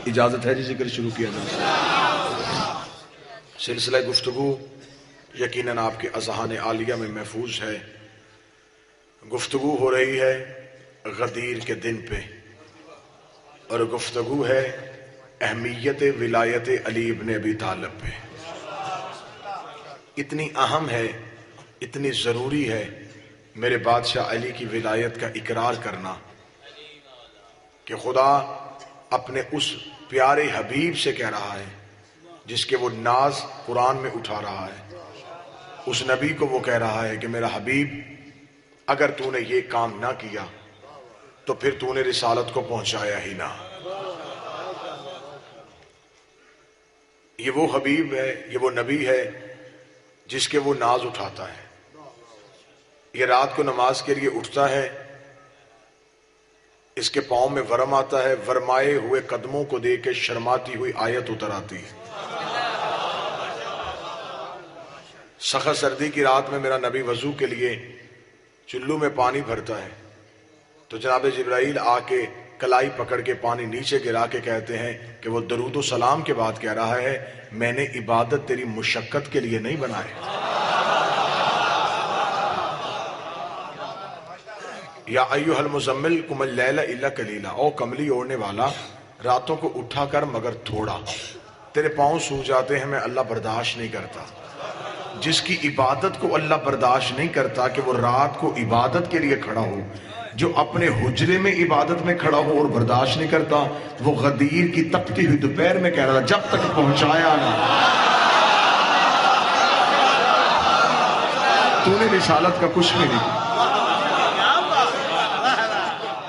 اجازت ہے جی ذکر شروع کیا جائے؟ سلسلہ گفتگو یقیناً آپ کے اذہان عالیہ میں محفوظ ہے۔ گفتگو ہو رہی ہے غدیر کے دن پہ، اور گفتگو ہے اہمیت ولایت علی ابن ابی طالب پہ۔ اتنی اہم ہے، اتنی ضروری ہے میرے بادشاہ علی کی ولایت کا اقرار کرنا کہ خدا اپنے اس پیارے حبیب سے کہہ رہا ہے جس کے وہ ناز قرآن میں اٹھا رہا ہے، اس نبی کو وہ کہہ رہا ہے کہ میرا حبیب اگر تو نے یہ کام نہ کیا تو پھر تو نے رسالت کو پہنچایا ہی نہ۔ یہ وہ حبیب ہے، یہ وہ نبی ہے جس کے وہ ناز اٹھاتا ہے۔ یہ رات کو نماز کے لیے اٹھتا ہے، اس کے پاؤں میں ورم آتا ہے، ورمائے ہوئے قدموں کو دیکھ کے شرماتی ہوئی آیت اتر آتی ہے۔ سخت سردی کی رات میں میرا نبی وضو کے لیے چلو میں پانی بھرتا ہے تو جناب جبرائیل آ کے کلائی پکڑ کے پانی نیچے گرا کے کہتے ہیں کہ وہ درود و سلام کے بعد کہہ رہا ہے میں نے عبادت تیری مشقت کے لیے نہیں بنائے۔ یا ایھا المزمل قم اللیل الا قلیلا، او کملی اوڑھنے والا راتوں کو اٹھا کر مگر تھوڑا، تیرے پاؤں سو جاتے ہیں میں اللہ برداشت نہیں کرتا۔ جس کی عبادت کو اللہ برداشت نہیں کرتا کہ وہ رات کو عبادت کے لیے کھڑا ہو، جو اپنے حجرے میں عبادت میں کھڑا ہو اور برداشت نہیں کرتا، وہ غدیر کی تپتی ہوئی دوپہر میں کہہ رہا جب تک پہنچایا نہ تو نے رسالت کا کچھ بھی نہیں کیا۔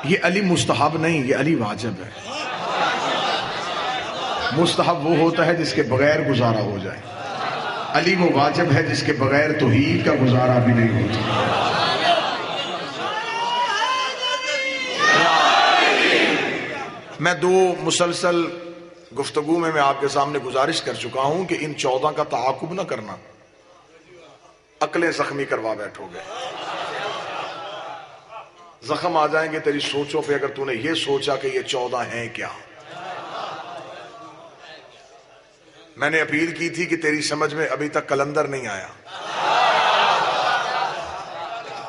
یہ علی مستحب نہیں، یہ علی واجب ہے۔ مستحب وہ ہوتا ہے جس کے بغیر گزارا ہو جائے، علی وہ واجب ہے جس کے بغیر توحید کا گزارا بھی نہیں ہوتا۔ میں دو مسلسل گفتگو میں آپ کے سامنے گزارش کر چکا ہوں کہ ان 14 کا تعاقب نہ کرنا، عقلیں زخمی کروا بیٹھو گے، زخم آ جائیں گے تیری سوچوں پہ اگر تو نے یہ سوچا کہ یہ 14 ہیں کیا۔ میں نے اپیل کی تھی کہ تیری سمجھ میں ابھی تک کلندر نہیں آیا،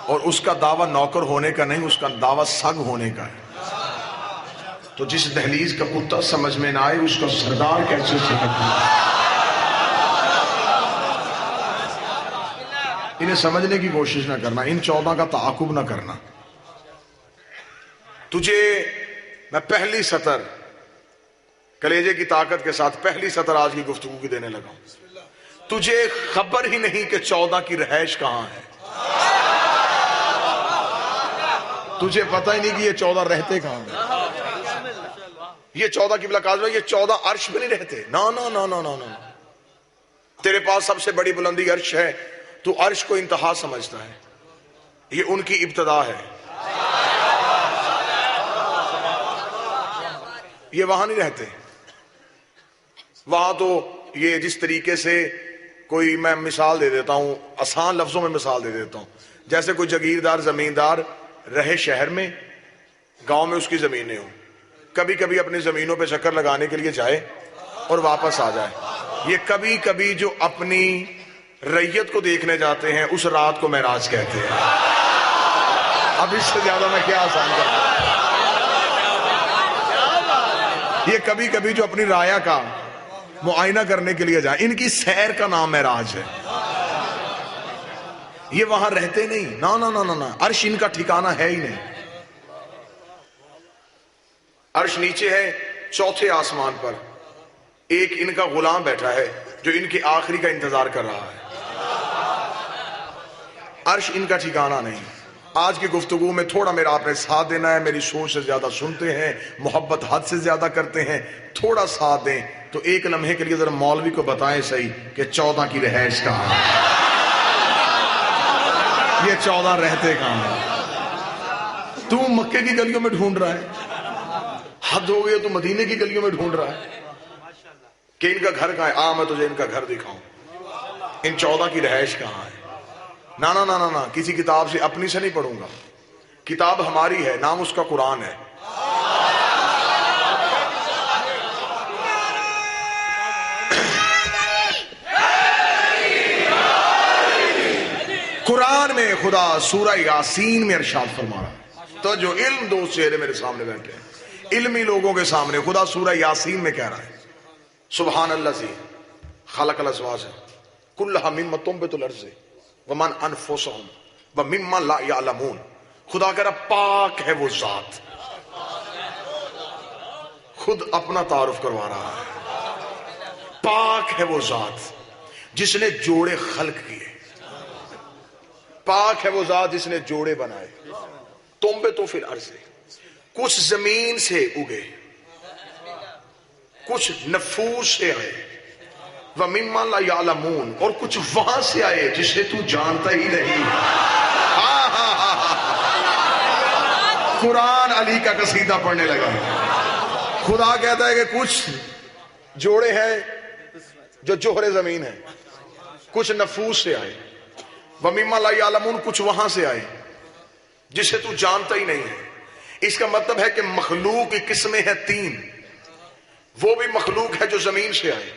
اور اس کا دعویٰ نوکر ہونے کا نہیں، اس کا دعویٰ سگ ہونے کا ہے۔ تو جس دہلیز کا کتا سمجھ میں نہ آئے اس کا سردار کیسے سمجھتا ہے؟ انہیں سمجھنے کی کوشش نہ کرنا، ان 14 کا تعاقب نہ کرنا۔ تجھے میں پہلی سطر کلیجے کی طاقت کے ساتھ پہلی سطر آج کی گفتگو کی دینے لگا ہوں۔ تجھے خبر ہی نہیں کہ 14 کی رہائش کہاں ہے، تجھے پتہ ہی نہیں کہ یہ 14 رہتے کہاں ہیں۔ یہ 14 کی بلا کاظم ہے، یہ 14 عرش میں نہیں رہتے، نا نا نا نا نا نا۔ تیرے پاس سب سے بڑی بلندی عرش ہے، تو عرش کو انتہا سمجھتا ہے، یہ ان کی ابتدا ہے، یہ وہاں نہیں رہتے۔ وہاں تو یہ جس طریقے سے کوئی، میں مثال دے دیتا ہوں، آسان لفظوں میں مثال دے دیتا ہوں، جیسے کوئی جاگیردار زمیندار رہے شہر میں، گاؤں میں اس کی زمینیں ہوں، کبھی کبھی اپنی زمینوں پہ چکر لگانے کے لیے جائے اور واپس آ جائے۔ یہ کبھی کبھی جو اپنی ریت کو دیکھنے جاتے ہیں اس رات کو معراج کہتے ہیں۔ اب اس سے زیادہ میں کیا آسان کرتا ہوں۔ یہ کبھی کبھی جو اپنی رایا کا معائنہ کرنے کے لیے جائیں، ان کی سیر کا نام معراج ہے۔ یہ وہاں رہتے نہیں، نا نا نا نا، عرش ان کا ٹھکانہ ہے ہی نہیں۔ عرش نیچے ہے چوتھے آسمان پر، ایک ان کا غلام بیٹھا ہے جو ان کے آخری کا انتظار کر رہا ہے۔ عرش ان کا ٹھکانہ نہیں۔ آج کی گفتگو میں تھوڑا میرا آپ نے ساتھ دینا ہے، میری سوچ سے زیادہ سنتے ہیں، محبت حد سے زیادہ کرتے ہیں، تھوڑا ساتھ دیں تو ایک لمحے کے لیے ذرا مولوی کو بتائیں صحیح کہ 14 کی رہائش کہاں ہے، یہ 14 رہتے کہاں ہیں۔ تو مکے کی گلیوں میں ڈھونڈ رہا ہے، حد ہو گئی تو مدینے کی گلیوں میں ڈھونڈ رہا ہے کہ ان کا گھر کہاں ہے۔ میں تجھے ان کا گھر دکھاؤں، ان 14 کی رہائش کہاں ہے۔ نا نا نا نا نا، کسی کتاب سے اپنی سے نہیں پڑھوں گا، کتاب ہماری ہے، نام اس کا قرآن ہے۔ قرآن میں خدا سورہ یاسین میں ارشاد فرما رہا ہے، تو جو علم دوست چہرے میرے سامنے بیٹھے ہیں، علمی لوگوں کے سامنے خدا سورہ یاسین میں کہہ رہا ہے سبحان اللہ خلق الازواج کلھا مما تنبت الارض ومن انفسهم ومما لا یعلمون۔ خدا کہہ رہا پاک ہے وہ ذات، خود اپنا تعارف کروا رہا ہے، پاک ہے وہ ذات جس نے جوڑے خلق کیے، پاک ہے وہ ذات جس نے جوڑے بنائے، تنبت فی الارض، کچھ زمین سے اگے، کچھ نفوس سے آئے، وَمِمَّا لَا يَعْلَمُونَ، اور کچھ وہاں سے آئے جسے تو جانتا ہی نہیں۔ قرآن علی کا قصیدہ پڑھنے لگا ہے۔ خدا کہتا ہے کہ کچھ جوڑے ہیں جو جوہر زمین ہیں، کچھ نفوس سے آئے، وَمِمَّا لَا يَعْلَمُونَ، کچھ وہاں سے آئے جسے تو جانتا ہی نہیں ہے۔ اس کا مطلب ہے کہ مخلوق کی قسمیں ہیں تین، وہ بھی مخلوق ہے جو زمین سے آئے،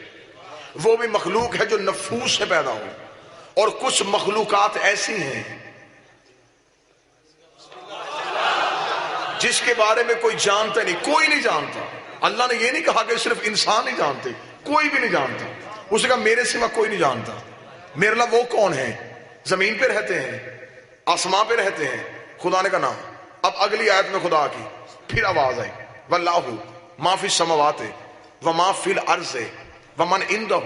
وہ بھی مخلوق ہے جو نفوس سے پیدا ہو، اور کچھ مخلوقات ایسی ہیں جس کے بارے میں کوئی جانتا نہیں، کوئی نہیں جانتا۔ اللہ نے یہ نہیں کہا کہ صرف انسان نہیں جانتے، کوئی بھی نہیں جانتا۔ اس نے کہا میرے سوا کوئی نہیں جانتا، میرے اللہ وہ کون ہے؟ زمین پہ رہتے ہیں، آسمان پہ رہتے ہیں۔ خدا نے کہا نا۔ اب اگلی آیت میں خدا کی پھر آواز آئی واللہ ما فی السماوات وما فی الارض ومن عندہ،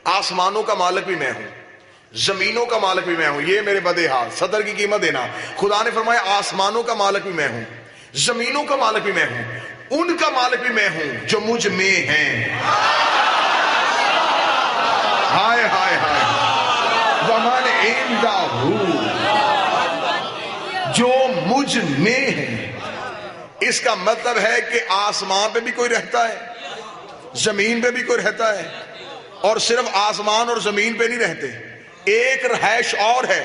آسمانوں کا مالک بھی میں ہوں، زمینوں کا مالک بھی میں ہوں۔ یہ میرے بدے حال صدر کی قیمت دینا۔ خدا نے فرمایا آسمانوں کا مالک بھی میں ہوں، زمینوں کا مالک بھی میں ہوں، ان کا مالک بھی میں ہوں جو مجھ میں ہیں۔ ہائے ہائے ہائے، ومن عندہ، جو مجھ میں ہیں۔ اس کا مطلب ہے کہ آسمان پہ بھی کوئی رہتا ہے، زمین پہ بھی کوئی رہتا ہے، اور صرف آسمان اور زمین پہ نہیں رہتے، ایک رہائش اور ہے،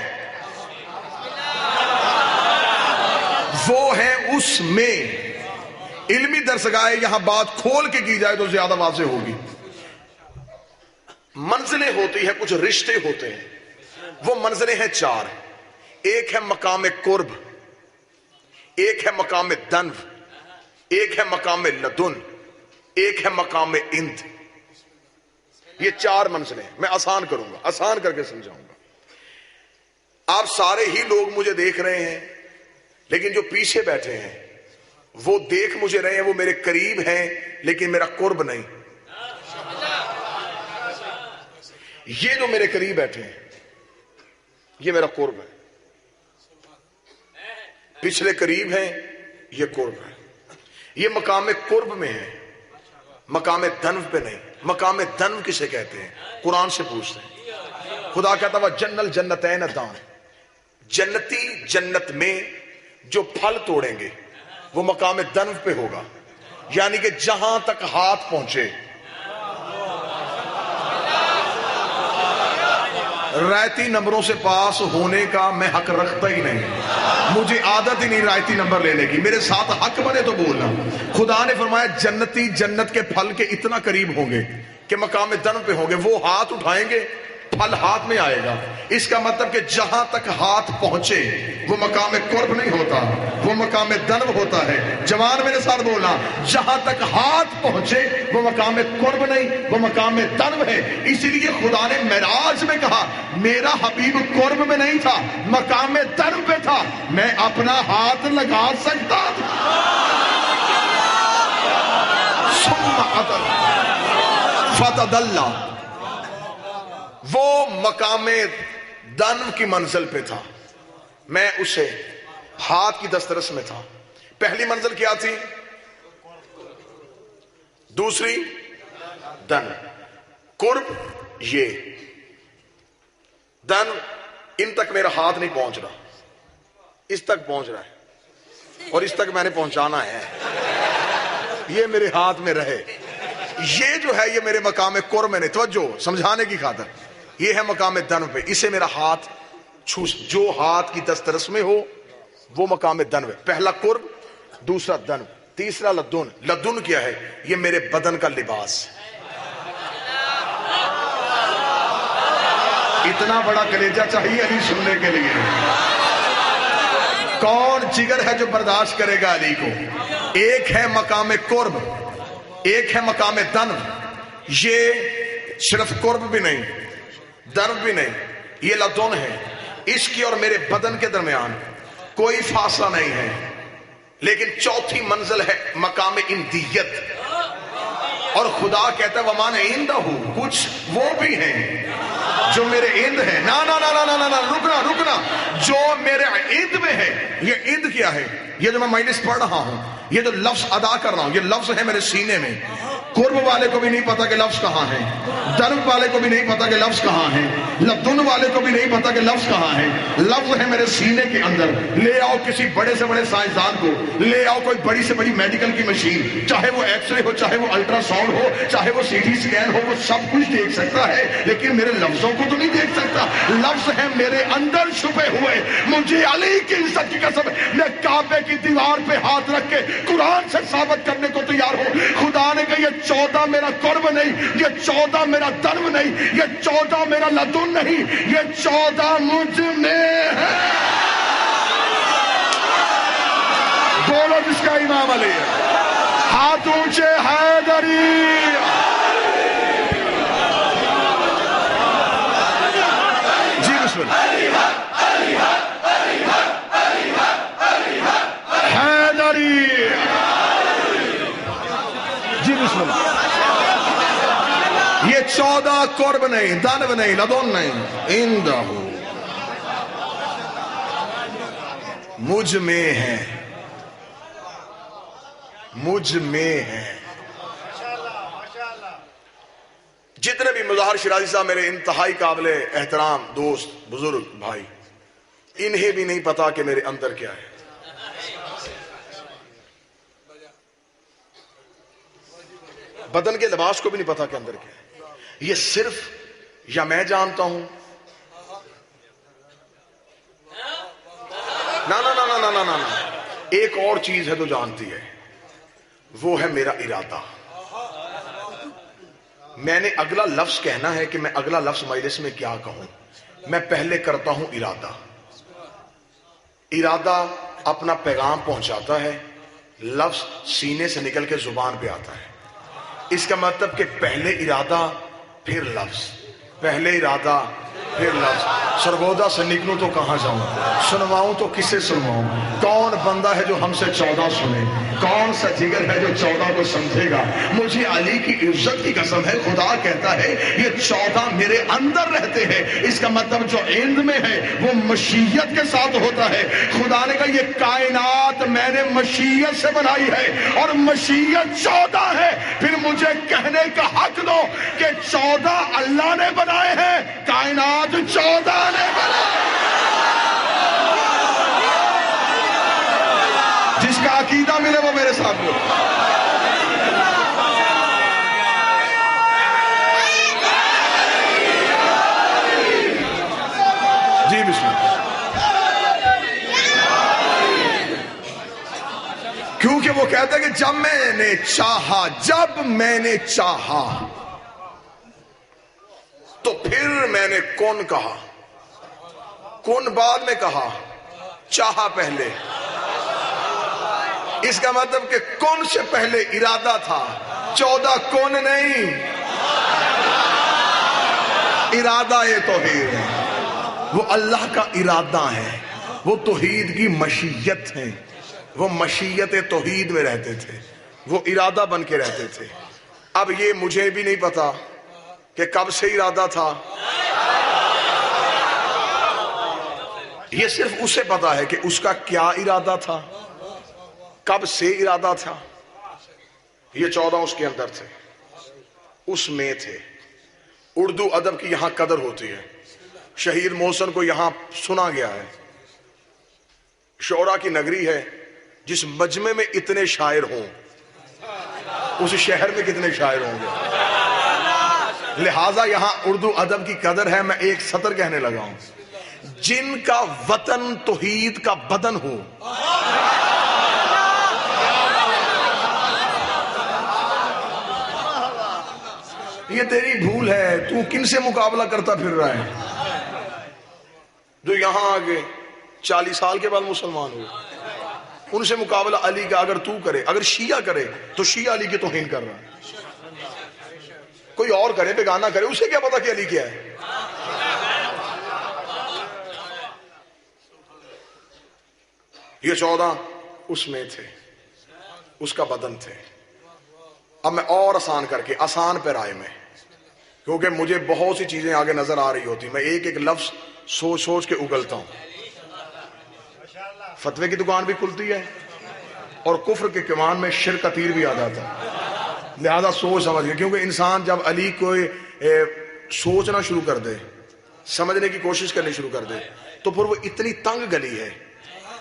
وہ ہے اس میں۔ علمی درسگاہ یہاں بات کھول کے کی جائے تو زیادہ واضح ہوگی۔ منزلیں ہوتی ہیں، کچھ رشتے ہوتے ہیں، وہ منزلیں ہیں چار۔ ایک ہے مقام قرب، ایک ہے مقام دنو، ایک ہے مقام لدن، ایک ہے مقام اند۔ یہ چار منزلیں میں آسان کروں گا، آسان کر کے سمجھاؤں گا۔ آپ سارے ہی لوگ مجھے دیکھ رہے ہیں، لیکن جو پیچھے بیٹھے ہیں وہ دیکھ مجھے رہے ہیں، وہ میرے قریب ہیں لیکن میرا قرب نہیں۔ یہ جو میرے قریب بیٹھے ہیں یہ میرا قرب ہے، پچھلے قریب ہیں یہ قرب ہے، یہ مقام قرب میں ہے، مقام دنو پہ نہیں۔ مقام دنو کسے کہتے ہیں؟ قرآن سے پوچھتے ہیں۔ خدا کہتا ہے جن الجنتین دان، جنتی جنت میں جو پھل توڑیں گے وہ مقام دنو پہ ہوگا، یعنی کہ جہاں تک ہاتھ پہنچے۔ رائتی نمبروں سے پاس ہونے کا میں حق رکھتا ہی نہیں، مجھے عادت ہی نہیں رائتی نمبر لینے کی، میرے ساتھ حق بنے تو بولنا۔ خدا نے فرمایا جنتی جنت کے پھل کے اتنا قریب ہوں گے کہ مقام دنو پہ ہوں گے، وہ ہاتھ اٹھائیں گے پھل ہاتھ میں آئے گا۔ اس کا مطلب کہ جہاں تک ہاتھ پہنچے وہ مقام قرب نہیں ہوتا، وہ مقام دنو ہوتا ہے۔ جوان میرے ساتھ بولنا، جہاں تک ہاتھ پہنچے وہ مقام قرب نہیں، وہ مقام دنو ہے۔ اسی لیے خدا نے معراج میں کہا میرا حبیب قرب میں نہیں تھا، مقام دنو پہ تھا، میں اپنا ہاتھ لگا سکتا تھا۔ ثم عدل فتدلی، وہ مقام دنو کی منزل پہ تھا، میں اسے ہاتھ کی دسترس میں تھا۔ پہلی منزل کیا تھی؟ دوسری دنو، قرب یہ دنو، ان تک میرا ہاتھ نہیں پہنچ رہا، اس تک پہنچ رہا ہے اور اس تک میں نے پہنچانا ہے، یہ میرے ہاتھ میں رہے۔ یہ جو ہے یہ میرے مقام قرب میں نہیں، توجہ سمجھانے کی خاطر، یہ ہے مقام دنو پہ، اسے میرا ہاتھ جو ہاتھ کی دسترس میں ہو وہ مقام دنو ہے۔ پہلا قرب، دوسرا دنو، تیسرا لدن۔ لدن کیا ہے؟ یہ میرے بدن کا لباس، اتنا بڑا کلیجہ چاہیے علی سننے کے لیے. کون جگر ہے جو برداشت کرے گا علی کو؟ ایک ہے مقام قرب، ایک ہے مقام دنو. یہ صرف قرب بھی نہیں، دنو بھی نہیں، یہ لدن ہے. اس کی اور میرے بدن کے درمیان کوئی فاصلہ نہیں ہے. لیکن چوتھی منزل ہے مقام اندیت. اور خدا کہتا ہے وَمَا عِندَهُ، کچھ وہ بھی ہیں جو میرے اند ہے. نا نا نا نا نا نا، رکنا. جو میرے اند میں ہے. یہ اند کیا ہے؟ یہ جو میں مجلس پڑھ رہا ہوں، یہ جو لفظ ادا کر رہا ہوں، یہ لفظ ہے میرے سینے میں. قرب والے کو بھی نہیں پتا کہ لفظ کہاں ہے، درب والے کو بھی نہیں پتا کہ لفظ کہاں ہے، لدن والے کو بھی نہیں پتا کہ لفظ کہاں ہے. لفظ ہے میرے سینے کے اندر. لے آؤ کسی بڑے سے بڑے سائنسدان کو، لے آؤ کوئی بڑی سے بڑی میڈیکل کی مشین، چاہے وہ ایکس رے ہو، چاہے وہ الٹرا ساؤنڈ ہو، چاہے وہ سی ٹی اسکین ہو، وہ سب کچھ دیکھ سکتا ہے، لیکن میرے لفظوں کو تو نہیں دیکھ سکتا. لفظ ہے میرے اندر چھپے ہوئے. مجھے علی کی عزت کی قسم میں کعبے کی دیوار پہ ہاتھ رکھ کے قرآن سے ثابت کرنے کو تیار ہوں. خدا نے کہا یہ 14 میرا قرب نہیں، یہ 14 میرا درب نہیں، یہ 14 میرا لدن نہیں، یہ 14 مجھ میں ہے. بولو جس کا امام علی ہے. ہاتھ اونچے، حیدری. جی بسم اللہ. حیدری. جی بسم اللہ. یہ 14 قرب نہیں، دنب نہیں، لدن نہیں، اندہ مجھ میں ہے، مجھ میں ہے. جتنے بھی مظاہر شیرازی صاحب میرے انتہائی قابل احترام دوست، بزرگ بھائی، انہیں بھی نہیں پتا کہ میرے اندر کیا ہے. بدن کے لباس کو بھی نہیں پتا کہ اندر کیا ہے. یہ صرف یا میں جانتا ہوں، نا نا نا نا نا نا، ایک اور چیز ہے جو جانتی ہے، وہ ہے میرا ارادہ. میں نے اگلا لفظ کہنا ہے کہ میں اگلا لفظ مجلس میں کیا کہوں، میں پہلے کرتا ہوں ارادہ. ارادہ اپنا پیغام پہنچاتا ہے، لفظ سینے سے نکل کے زبان پہ آتا ہے. اس کا مطلب کہ پہلے ارادہ پھر لفظ، پہلے ارادہ پھر لفظ. سرگودا سے نکلوں تو کہاں جاؤں، سنواؤں تو کسے سنواؤں. کون بندہ ہے جو ہم سے 14 سنے، کون سا جگر ہے جو 14 کو سمجھے گا. مجھے علی کی عزت کی قسم ہے، خدا کہتا ہے یہ 14 میرے اندر رہتے ہیں. اس کا مطلب جو اند میں ہے وہ مشیت کے ساتھ ہوتا ہے. خدا نے کہا یہ کائنات میں نے مشیت سے بنائی ہے اور مشیت 14 ہے. پھر مجھے کہنے کا حق دو کہ 14 اللہ نے بنائے ہیں، کائنات 14 نے بنائے. جس کا عقیدہ ملے وہ میرے ساتھ بولے. جی بسم اللہ. کیونکہ وہ کہتا ہے کہ جب میں نے چاہا، جب میں نے چاہا تو پھر میں نے کون کہا. کون بعد میں کہا، چاہا پہلے. اس کا مطلب کہ کون سے پہلے ارادہ تھا، 14 کون نہیں. ارادہ یہ توحید ہے، وہ اللہ کا ارادہ ہے، وہ توحید کی مشیت ہے. وہ مشیت توحید میں رہتے تھے، وہ ارادہ بن کے رہتے تھے. اب یہ مجھے بھی نہیں پتا کہ کب سے ارادہ تھا، یہ صرف اسے پتا ہے کہ اس کا کیا ارادہ تھا، کب سے ارادہ تھا. یہ 14 اس کے اندر تھے، اس میں تھے. اردو ادب کی یہاں قدر ہوتی ہے. شہید محسن کو یہاں سنا گیا ہے. شعرا کی نگری ہے، جس مجمع میں اتنے شاعر ہوں اس شہر میں کتنے شاعر ہوں گے. لہٰذا یہاں اردو ادب کی قدر ہے. میں ایک سطر کہنے لگا ہوں، جن کا وطن توحید کا بدن ہو، یہ تیری بھول ہے. تو کن سے مقابلہ کرتا پھر رہا ہے؟ یہاں آگے 40 سال کے بعد مسلمان ہوئے. ان سے مقابلہ علی کا اگر تو کرے, اگر شیعہ کرے تو شیعہ علی کی توہین کر رہا ہے. کوئی اور کرے, بیگانہ کرے, اسے کیا پتا کہ علی کیا ہے. یہ 14 اس میں تھے, اس کا بدن تھے. اب میں اور آسان کر کے, آسان پیرائے میں, کیونکہ مجھے بہت سی چیزیں آگے نظر آ رہی ہوتی, میں ایک ایک لفظ سوچ سوچ کے اگلتا ہوں. فتوے کی دکان بھی کھلتی ہے اور کفر کے کمان میں شرک کا تیر بھی آ جاتا ہے. لہذا سوچ سمجھ کے, کیونکہ انسان جب علی کو سوچنا شروع کر دے, سمجھنے کی کوشش کرنی شروع کر دے, تو پھر وہ اتنی تنگ گلی ہے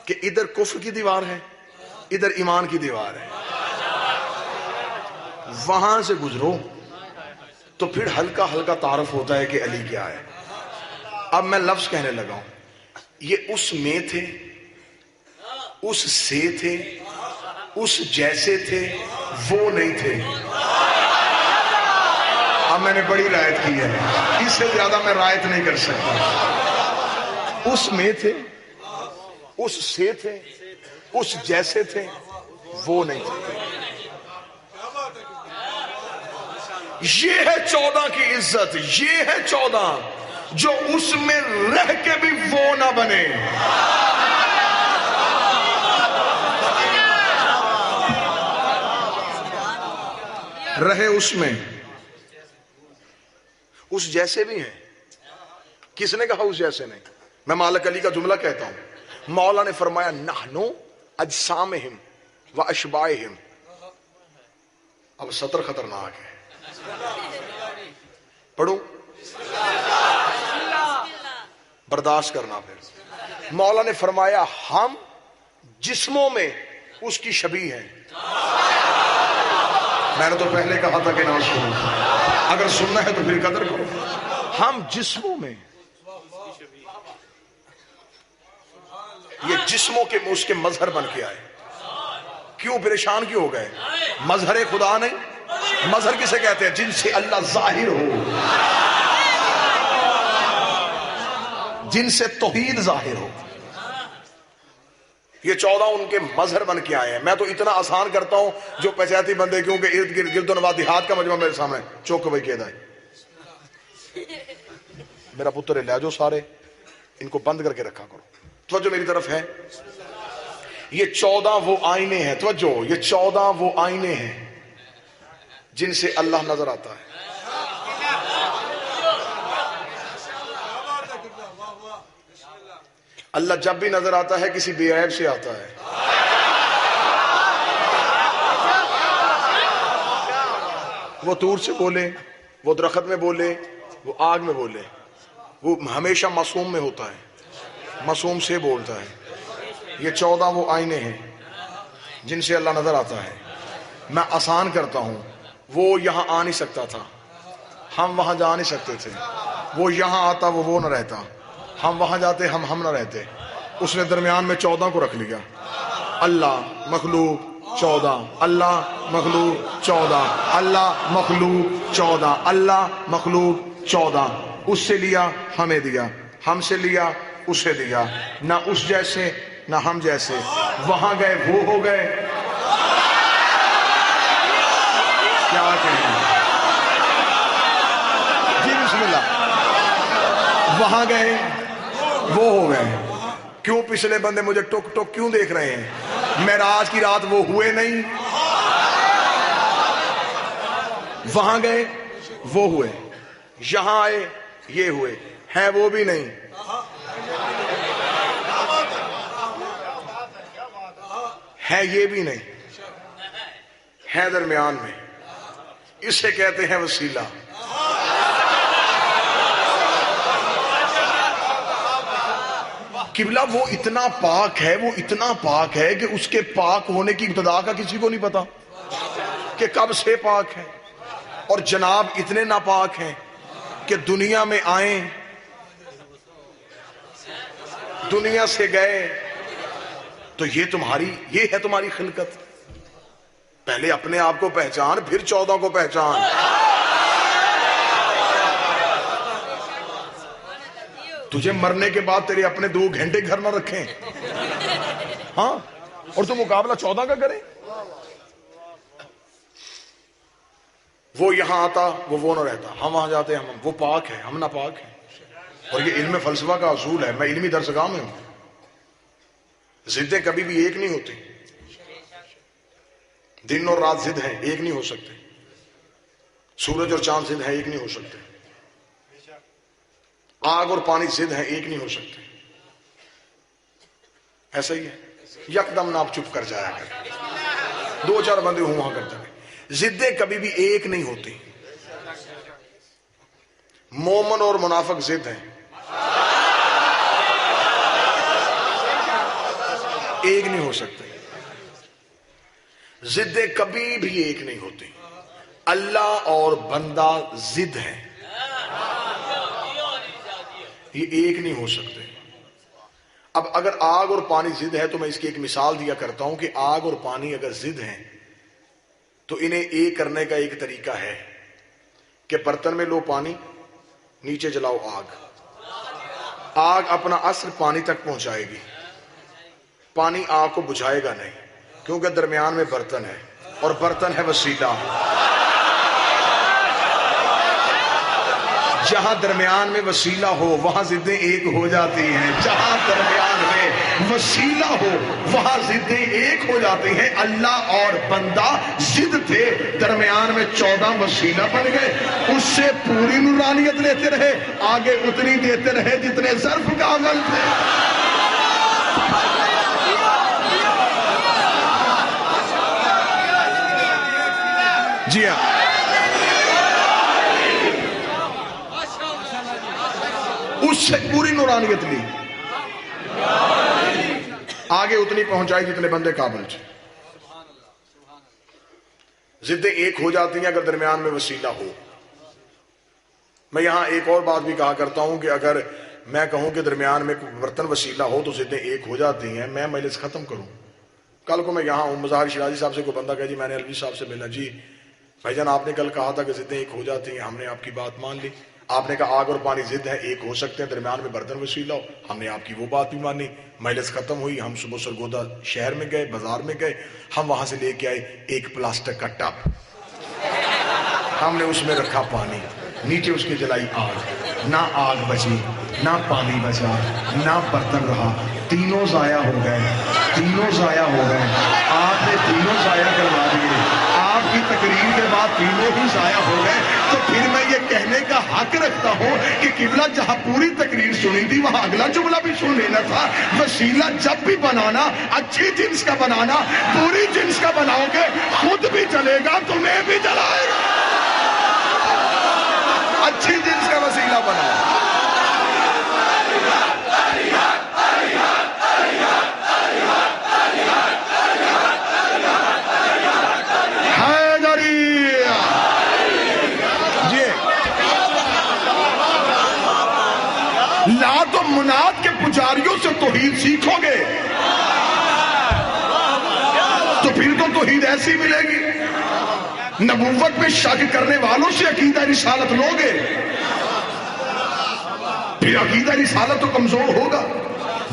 کہ ادھر کفر کی دیوار ہے, ادھر ایمان کی دیوار ہے. وہاں سے گزرو تو پھر ہلکا ہلکا تعارف ہوتا ہے کہ علی کیا ہے. اب میں لفظ کہنے لگا ہوں, یہ اس میں تھے, اس سے تھے, اس جیسے تھے, وہ نہیں تھے. اب میں نے بڑی رعایت کی ہے, اس سے زیادہ میں رعایت نہیں کر سکتا. اس میں تھے, اس سے تھے, اس جیسے تھے, وہ نہیں تھے. یہ ہے 14 کی عزت, یہ ہے 14 جو اس میں رہ کے بھی وہ نہ بنے. رہے اس میں, اس جیسے بھی ہیں. کس نے کہا اس جیسے نہیں؟ میں مالک علی کا جملہ کہتا ہوں. مولا نے فرمایا نحنو اجسامہم و اشباہہم. اب سطر خطرناک ہے, پڑھو, برداشت کرنا. پھر مولا نے فرمایا ہم جسموں میں اس کی شبیہ ہیں. میں نے تو پہلے کہا تھا کہ نہ سنو, اگر سننا ہے تو پھر قدر کرو. ہم جسموں میں, یہ جسموں کے اس کے مظہر بن کے آئے. کیوں پریشان کیوں ہو گئے؟ مظہر خدا نہیں. مظہر کسے کہتے ہیں؟ جن سے اللہ ظاہر ہو, جن سے توحید ظاہر ہو. یہ 14 ان کے مظہر بن کے آئے ہیں. میں تو اتنا آسان کرتا ہوں جو پہچاتی بندے, کیونکہ ارد گرد گرد و نواح دیہات کا مجمع میرے سامنے چوک بھائی کہہ دائے میرا پتر لے جو سارے ان کو بند کر کے رکھا کرو. توجہ میری طرف ہے. یہ 14 وہ آئینے ہیں, توجہ, یہ 14 وہ آئینے ہیں جن سے اللہ نظر آتا ہے. اللہ جب بھی نظر آتا ہے کسی بے عیب سے آتا ہے. وہ طور سے بولے, وہ درخت میں بولے, وہ آگ میں بولے, وہ ہمیشہ معصوم میں ہوتا ہے, معصوم سے بولتا ہے. یہ 14 وہ آئینے ہیں جن سے اللہ نظر آتا ہے. میں آسان کرتا ہوں, وہ یہاں آ نہیں سکتا تھا, ہم وہاں جا نہیں سکتے تھے. وہ یہاں آتا وہ نہ رہتا, ہم وہاں جاتے ہم نہ رہتے. اس نے درمیان میں 14 کو رکھ لیا. اللہ مخلوق 14, اللہ مخلوق 14, اللہ مخلوق 14, اللہ مخلوق 14. اس سے لیا ہمیں دیا, ہم سے لیا اسے دیا. نہ اس جیسے نہ ہم جیسے. وہاں گئے وہ ہو گئے. کیا کہیں جی, بسم اللہ. وہاں گئے وہ ہو گئے. کیوں پچھلے بندے مجھے ٹوک ٹوک کیوں دیکھ رہے ہیں؟ معراج کی رات وہ ہوئے نہیں, وہاں گئے وہ ہوئے, یہاں آئے یہ ہوئے. ہیں وہ بھی نہیں, ہے یہ بھی نہیں, ہے درمیان میں. اسے کہتے ہیں وسیلہ. قبلہ وہ اتنا پاک ہے, وہ اتنا پاک ہے کہ اس کے پاک ہونے کی ابتدا کا کسی کو نہیں پتا کہ کب سے پاک ہے. اور جناب اتنے ناپاک ہیں کہ دنیا میں آئیں, دنیا سے گئے. تو یہ ہے تمہاری خلقت. پہلے اپنے آپ کو پہچان, پھر 14 کو پہچان. تجھے مرنے کے بعد تیرے اپنے 2 گھنٹے گھر نہ رکھیں ہاں، اور تو مقابلہ 14 کا کریں. وہ یہاں آتا وہ نہ رہتا، ہم وہاں جاتے ہم وہ پاک ہے ہم ناپاک ہیں. اور یہ علم فلسفہ کا اصول ہے. میں علمی درسگاہ میں ہوں. ضدیں کبھی بھی ایک نہیں ہوتی. دن اور رات ضد ہیں، ایک نہیں ہو سکتے. سورج اور چاند ضد ہیں، ایک نہیں ہو سکتے. آگ اور پانی ضد ہیں، ایک نہیں ہو سکتے. ایسا ہی ہے. یکدم نہ آپ چپ کر جایا کر، 2-4 بندے ہوں وہاں کرتے ہیں. ضدیں کبھی بھی ایک نہیں ہوتی. مومن اور منافق ضد ہیں، ایک نہیں ہو سکتے. ضدیں کبھی بھی ایک نہیں ہوتی. اللہ اور بندہ ضد ہیں، یہ ایک نہیں ہو سکتے. اب اگر آگ اور پانی ضد ہے تو میں اس کی ایک مثال دیا کرتا ہوں کہ آگ اور پانی اگر ضد ہیں تو انہیں ایک کرنے کا ایک طریقہ ہے کہ برتن میں لو پانی، نیچے جلاؤ آگ. آگ اپنا اثر پانی تک پہنچائے گی، پانی آگ کو بجھائے گا نہیں، کیونکہ درمیان میں برتن ہے اور برتن ہے وسیلہ. جہاں درمیان میں وسیلہ ہو وہاں ضدیں ایک ہو جاتی ہیں. جہاں درمیان میں وسیلہ ہو وہاں ضدیں ایک ہو جاتی ہیں. اللہ اور بندہ ضد تھے، درمیان میں 14 وسیلہ بن گئے. اس سے پوری نورانیت لیتے رہے، آگے اتنی دیتے رہے جتنے ظرف کامل تھے. جی ہاں، اس سے پوری نورانیت لی، آگے اتنی پہنچائی جتنے بندے قابل تھے. ضدیں ایک ہو جاتی ہیں اگر درمیان میں وسیلہ ہو. میں یہاں ایک اور بات بھی کہا کرتا ہوں کہ اگر میں کہوں کہ درمیان میں برتن وسیلہ ہو تو ضدیں ایک ہو جاتی ہیں، میں مجلس ختم کروں. کل کو میں یہاں ہوں، مظاہر شیرازی صاحب سے کوئی بندہ کہے جی میں نے الوی صاحب سے ملا، جی بھائی جان آپ نے کل کہا تھا کہ ضدیں ایک ہو جاتی ہیں، ہم نے آپ کی بات مان لی. آپ نے کہا آگ اور پانی ضد ہے، ایک ہو سکتے ہیں، درمیان میں برتن وسیلہ ہو، ہم نے آپ کی وہ بات بھی مانی. مجلس ختم ہوئی، ہم صبح سرگودا شہر میں گئے، بازار میں گئے، ہم وہاں سے لے کے آئے ایک پلاسٹک کا ٹب، ہم نے اس میں رکھا پانی، نیچے اس کی جلائی آگ. نہ آگ بچی، نہ پانی بچا، نہ برتن رہا، تینوں ضائع ہو گئے. تینوں ضائع ہو گئے. آپ نے تینوں ضائع کروا دیے، آپ کی تقریر کے بعد تینوں ہی ضائع ہو گئے. تو پھر میں یہ کہنے کا حق رکھتا ہوں کہ قبلہ جہاں پوری تقریر سنی تھی وہاں اگلا جملہ بھی سن لینا تھا. وسیلہ جب بھی بنانا اچھی جنس کا بنانا، پوری جنس کا بناؤ گے خود بھی چلے گا تمہیں بھی جلائے گا. اچھی جنس کا وسیلہ بناؤ. لات و منات کے پجاریوں سے توحید سیکھو گے تو پھر تو توحید ایسی ملے گی. نبوت میں شک کرنے والوں سے عقیدہ رسالت لوگے پھر عقیدہ رسالت تو کمزور ہوگا.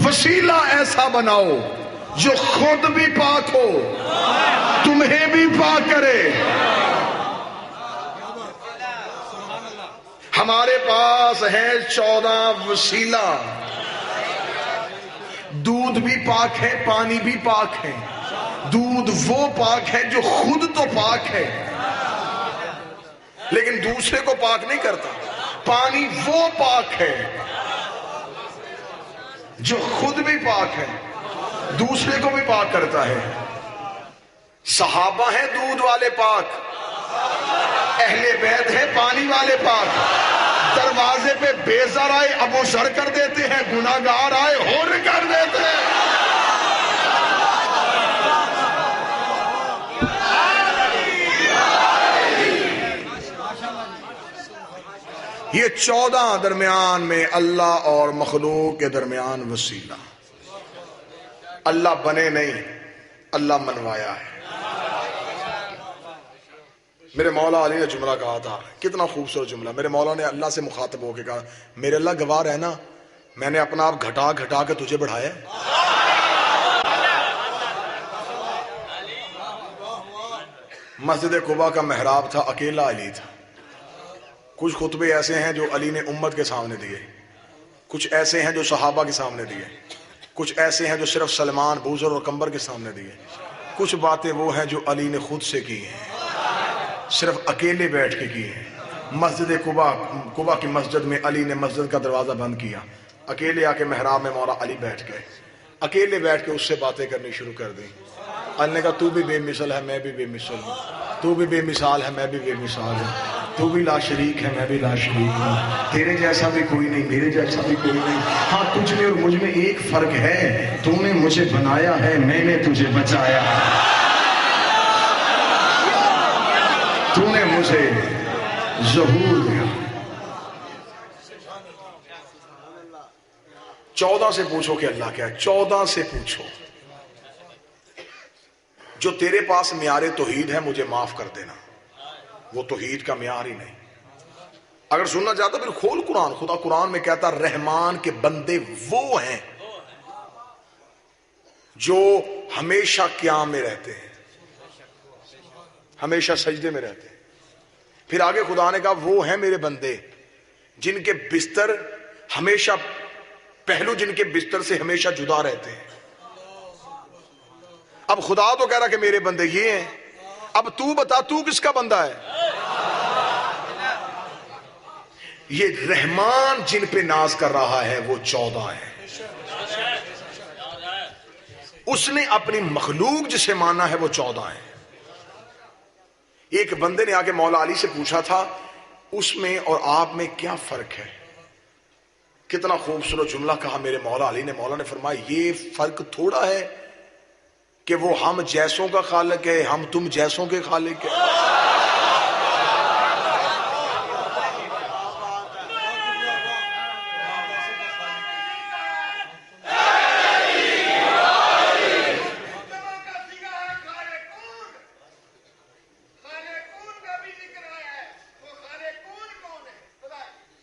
وسیلہ ایسا بناؤ جو خود بھی پاک ہو، تمہیں بھی پاک کرے. ہمارے پاس ہے 14 وسیلہ. دودھ بھی پاک ہے، پانی بھی پاک ہے. دودھ وہ پاک ہے جو خود تو پاک ہے لیکن دوسرے کو پاک نہیں کرتا. پانی وہ پاک ہے جو خود بھی پاک ہے، دوسرے کو بھی پاک کرتا ہے. صحابہ ہیں دودھ والے پاک، اہل بیت ہے پانی والے پاک. دروازے پہ بے زر آئے ابو ذر کر دیتے ہیں، گناہگار آئے ہور کر دیتے ہیں. یہ 14 درمیان میں اللہ اور مخلوق کے درمیان وسیلہ. اللہ بنے نہیں، اللہ منوایا ہے. میرے مولا علی نے جملہ کہا تھا، کتنا خوبصورت جملہ. میرے مولا نے اللہ سے مخاطب ہو کے کہا، میرے اللہ گواہ رہنا میں نے اپنا آپ گھٹا گھٹا کے تجھے بڑھایا. مسجد قباء کا محراب تھا، اکیلا علی تھا. کچھ خطبے ایسے ہیں جو علی نے امت کے سامنے دیے، کچھ ایسے ہیں جو صحابہ کے سامنے دیے، کچھ ایسے ہیں جو صرف سلمان، بوزر اور کمبر کے سامنے دیے، کچھ باتیں وہ ہیں جو علی نے خود سے کی ہیں، صرف اکیلے بیٹھ کے کی ہیں. مسجد قباء کی مسجد میں علی نے مسجد کا دروازہ بند کیا، اکیلے آ کے محراب میں مولا علی بیٹھ گئے، اکیلے بیٹھ کے اس سے باتیں کرنی شروع کر دیں. علی نے کہا تو بھی بے مثل ہے، میں بھی بے مثل ہوں، تو بھی بے مثال ہے، میں بھی بے مثال ہوں، تو بھی لا شریک ہے، میں بھی لا شریک ہوں، تیرے جیسا بھی کوئی نہیں، میرے جیسا بھی کوئی نہیں. ہاں تجھ میں اور مجھ میں ایک فرق ہے، تو نے مجھے بنایا ہے، میں نے تجھے بچایا. تو نے مجھے ظہور دیا. 14 سے پوچھو کہ اللہ کیا ہے، 14 سے پوچھو. جو تیرے پاس معیار توحید ہے مجھے معاف کر دینا، وہ توحید کا معیار ہی نہیں. اگر سننا چاہتا پھر کھول قرآن. خدا قرآن میں کہتا رحمان کے بندے وہ ہیں جو ہمیشہ قیام میں رہتے ہیں، ہمیشہ سجدے میں رہتے ہیں. پھر آگے خدا نے کہا وہ ہیں میرے بندے جن کے بستر ہمیشہ، پہلو جن کے بستر سے ہمیشہ جدا رہتے ہیں. اب خدا تو کہہ رہا کہ میرے بندے یہ ہیں، اب تو بتا تو کس کا بندہ ہے؟ یہ رحمان جن پہ ناز کر رہا ہے وہ 14 ہیں. اس نے اپنی مخلوق جسے مانا ہے وہ 14 ہیں. ایک بندے نے آگے مولا علی سے پوچھا تھا اس میں اور آپ میں کیا فرق ہے؟ کتنا خوبصورت جملہ کہا میرے مولا علی نے. مولا نے فرمایا یہ فرق تھوڑا ہے کہ وہ ہم جیسوں کا خالق ہے، ہم تم جیسوں کے خالق ہے.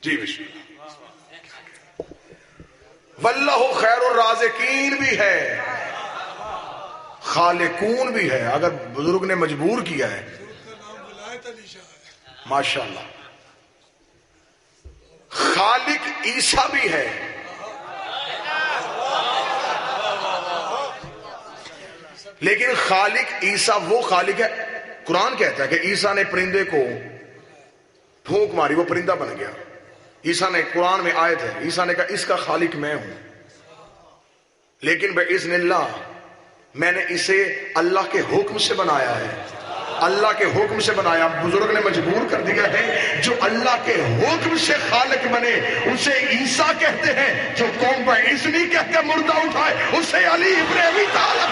جی بسم اللہ. واللہ خیر الرازقین بھی ہے، خالقون بھی ہے. اگر بزرگ نے مجبور کیا ہے ماشاءاللہ. خالق عیسیٰ بھی ہے، لیکن خالق عیسیٰ وہ خالق ہے. قرآن کہتا ہے کہ عیسیٰ نے پرندے کو پھونک ماری، وہ پرندہ بن گیا. عیسیٰ نے، قرآن میں آیت ہے، عیسیٰ نے کہا اس کا خالق میں ہوں، لیکن بِإِذْنِ اللہ میں نے اسے اللہ کے حکم سے بنایا ہے، اللہ کے حکم سے بنایا. بزرگ نے مجبور کر دیا ہے جو اللہ کے حکم سے خالق بنے اسے عیسیٰ کہتے ہیں، جو قوم پر اذنی کہہ کے مردہ اٹھائے اسے علی ابن ابی طالب.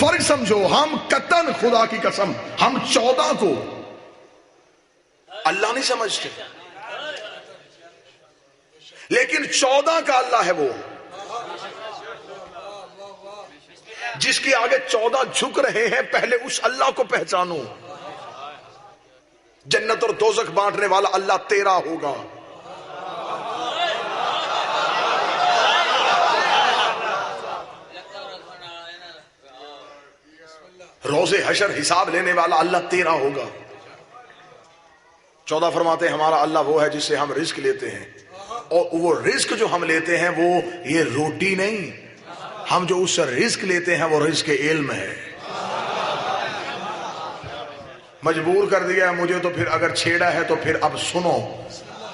فرق سمجھو. ہم قطعاً خدا کی قسم ہم 14 کو اللہ نہیں سمجھتے، لیکن 14 کا اللہ ہے وہ جس کے آگے 14 جھک رہے ہیں. پہلے اس اللہ کو پہچانو. جنت اور دوزخ بانٹنے والا اللہ تیرا ہوگا. روز حشر حساب لینے والا اللہ تیرا ہوگا. 14 فرماتے ہیں ہمارا اللہ وہ ہے جس سے ہم رزق لیتے ہیں، اور وہ رزق جو ہم لیتے ہیں وہ یہ روٹی نہیں، ہم جو اس سے رزق لیتے ہیں وہ رزق علم ہے. مجبور کر دیا مجھے تو پھر اگر چھیڑا ہے تو پھر اب سنو.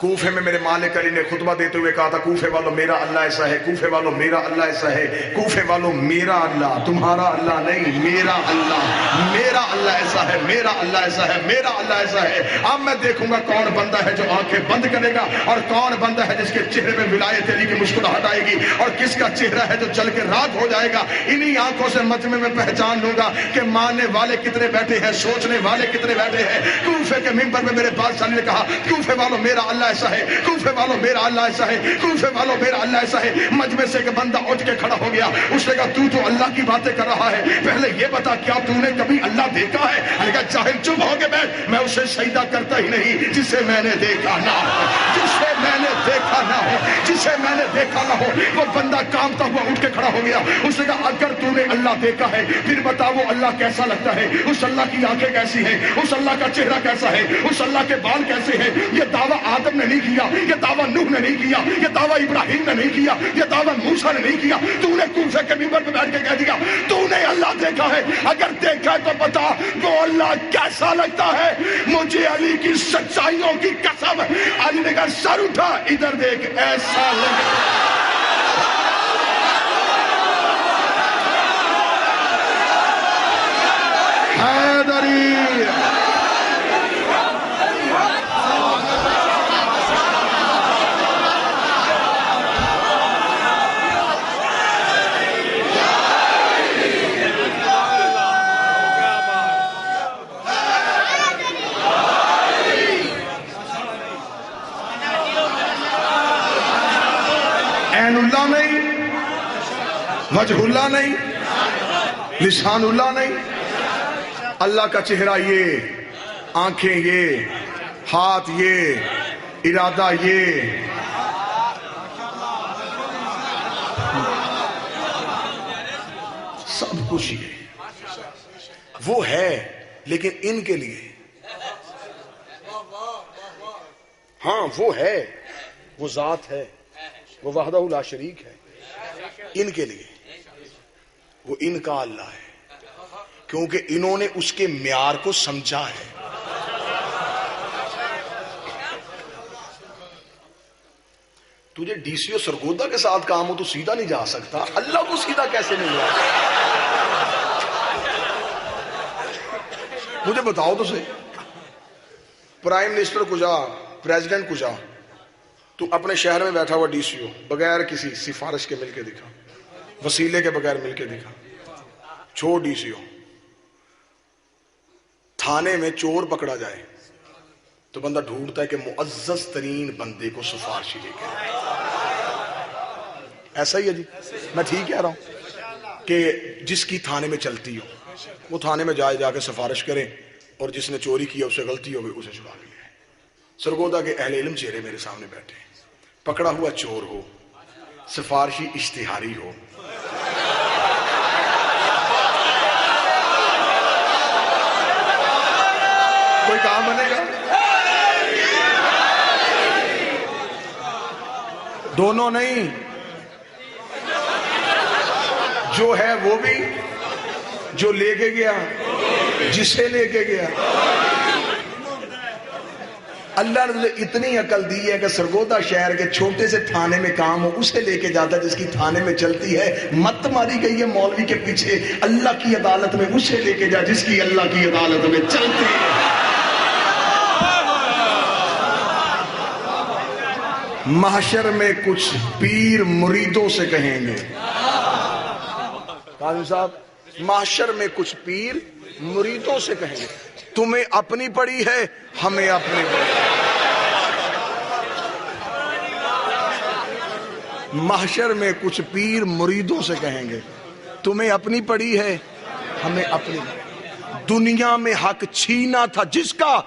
کوفے میں میرے مالک علی نے خطبہ دیتے ہوئے کہا تھا کوفے والوں میرا اللہ ایسا ہے، کوفے والوں میرا اللہ ایسا ہے، کوفے والوں میرا اللہ، تمہارا اللہ نہیں، میرا اللہ، میرا اللہ ایسا ہے، میرا اللہ ایسا ہے، میرا اللہ ایسا ہے. اب میں دیکھوں گا کون بندہ ہے جو آنکھیں بند کرے گا، اور کون بندہ ہے جس کے چہرے میں ولایت علی کی مسکراہٹ آئے گی، اور کس کا چہرہ ہے جو جل کے راکھ ہو جائے گا. انہی آنکھوں سے مجمع میں پہچان لوں گا کہ ماننے والے کتنے بیٹھے ہیں، سوچنے والے کتنے بیٹھے ہیں. کوفے کے منبر میں میرے بادشاہ نے کہا کوفے والوں میرا اللہ ایسا ہے، کوفے والوں میرا اللہ ایسا ہے، کوفے والوں میرا اللہ ایسا ہے۔ مجمع سے ایک بندہ اٹھ کے کھڑا ہو گیا، اس نے کہا تو اللہ کی باتیں کر رہا ہے، پہلے یہ بتا کیا تو نے کبھی اللہ دیکھا ہے؟ میں نے کہا جاہل چپ ہو کے بیٹھ، میں اسے سجدہ کرتا ہی نہیں جسے میں نے دیکھا نہ ہو، جسے میں نے دیکھا نہ ہو، جسے میں نے دیکھا نہ ہو۔ وہ بندہ کامتا ہوا اٹھ کے کھڑا ہو گیا، اس نے کہا اگر تو نے اللہ دیکھا ہے پھر بتا وہ اللہ کیسا لگتا ہے، اس اللہ کی آنکھیں کیسی ہیں، اس اللہ کا چہرہ کیسا ہے، اس اللہ کے بال کیسے ہیں۔ یہ دعویٰ آدم نے نہیں کیا، یہ دعویٰ نوح نے نہیں کیا، یہ دعویٰ ابراہیم نے نہیں کیا، یہ دعویٰ موسیٰ نے نہیں کیا۔ تو نے کوفے کے منبر پہ بیٹھ کے کہہ دیا تو نے اللہ دیکھا ہے، اگر دیکھا ہے تو بتا وہ اللہ کیسا لگتا ہے۔ مجھے علی کی سچائیوں کی قسم، علی نے کہا سر اٹھا ادھر دیکھ ایسا لگتا حیدری۔ عین اللہ نہیں، وجہ اللہ نہیں، لسان اللہ نہیں، اللہ کا چہرہ یہ، آنکھیں یہ، ہاتھ یہ، ارادہ یہ۔ سب کچھ یہ وہ ہے، لیکن ان کے لیے ہاں وہ ہے، وہ ذات ہے، وہ وحدہ لا شریک ہے۔ ان کے لیے وہ ان کا اللہ ہے، کیونکہ انہوں نے اس کے معیار کو سمجھا ہے۔ تجھے ڈی سی او سرگودا کے ساتھ کام ہو تو سیدھا نہیں جا سکتا، اللہ کو سیدھا کیسے نہیں جا سکتا؟ مجھے بتاؤ تو صحیح، پرائم منسٹر کو جا، پریزیڈنٹ کو جا، تو اپنے شہر میں بیٹھا ہوا ڈی سی او بغیر کسی سفارش کے مل کے دکھا، وسیلے کے بغیر مل کے دکھا، چھوڑ ڈی سی او۔ تھانے میں چور پکڑا جائے تو بندہ ڈھونڈتا ہے کہ معزز ترین بندے کو سفارشی لے کے، ایسا ہی ہے جی، میں ٹھیک کہہ رہا ہوں کہ جس کی تھانے میں چلتی ہو وہ تھانے میں جا کے سفارش کریں، اور جس نے چوری کیا اسے غلطی ہو گئی اسے چھڑا لیا۔ سرگودا کے اہل علم چہرے میرے سامنے بیٹھے، پکڑا ہوا چور ہو، سفارشی اشتہاری ہو، کوئی کام بنے گا؟ دونوں نہیں، جو ہے وہ بھی، جو لے کے گیا، جسے لے کے گیا۔ اللہ نے اتنی عقل دی ہے کہ سرگودا شہر کے چھوٹے سے تھانے میں کام ہو اسے لے کے جاتا ہے، جس کی تھانے میں چلتی ہے۔ مت ماری گئی ہے مولوی کے پیچھے، اللہ کی عدالت میں اسے لے کے جا جس کی اللہ کی عدالت میں چلتی ہے۔ محشر میں کچھ پیر مریدوں سے کہیں گے، قاضی صاحب محشر میں کچھ پیر مریدوں سے کہیں گے تمہیں اپنی پڑی ہے، ہمیں اپنی پڑی ہے۔ محشر میں کچھ پیر مریدوں سے کہیں گے تمہیں اپنی پڑی ہے، ہمیں اپنی۔ دنیا میں حق چھینا تھا جس کا،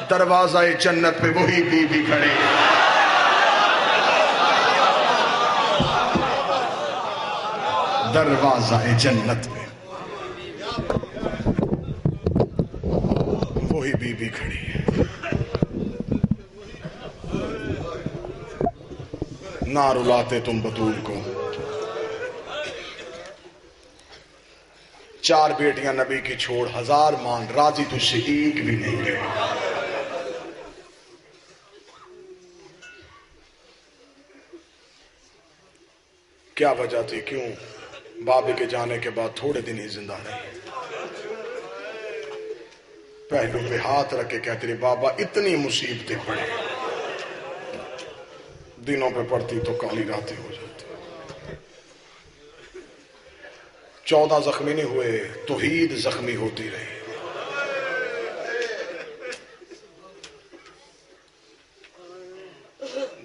دروازہ جنت پہ وہی بی بی کھڑے ہیں۔ دروازہ جنت میں وہی بی بی کھڑی ہے۔ نہ رلاتے تم بطول کو، 4 بیٹیاں نبی کی چھوڑ 1000 مان، راضی تجھ سے ایک بھی نہیں گئے۔ کیا وجہ تھی؟ کیوں بابے کے جانے کے بعد تھوڑے دن ہی زندہ رہی؟ پہلو پہ ہاتھ رکھ کے کہتے رہے بابا اتنی مصیبتیں پڑی، دنوں پہ پڑتی تو کالی راتیں ہو جاتی۔ 14 زخمی نہیں ہوئے، توحید زخمی ہوتی رہی۔